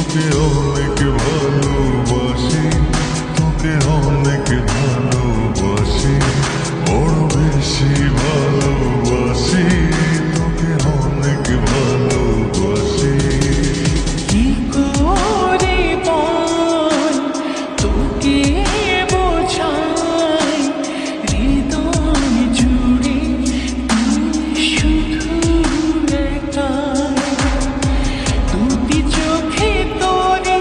তোকে অনেক ভালোবাসি, তোকে অনেক ভালোবাসি, বড় বেশি ভালোবাসি, তোকে অনেক ভালোবাসি। কি করে বল তোকে বোঝাই, হৃদয় জুড়ে তুই শুধু একাই। দুটি চোখে তোরে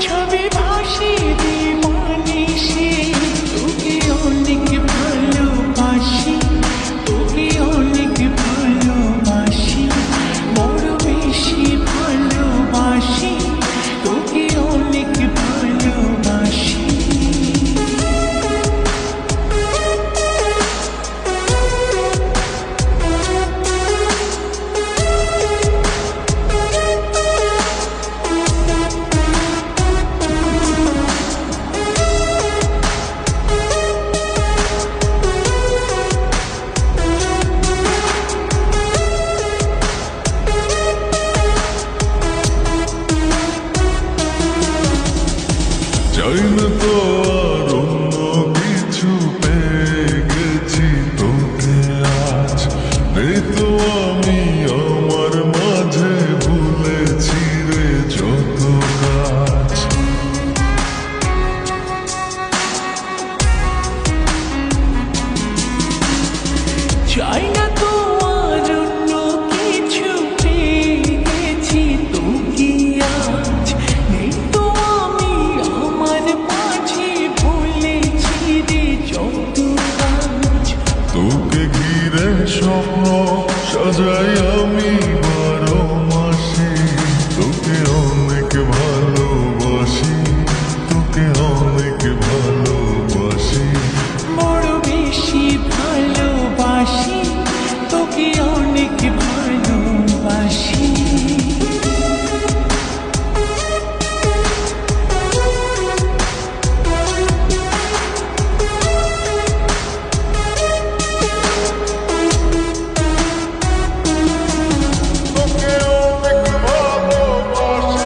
ছবি ভাসে দিবানিশি, তোকে অনেক ভালোবাসি, তোকে অনেক ভালোবাসি, বড় বেশি ভালোবাসি, তোকে অনেক ভালোবাসি। চাই না তো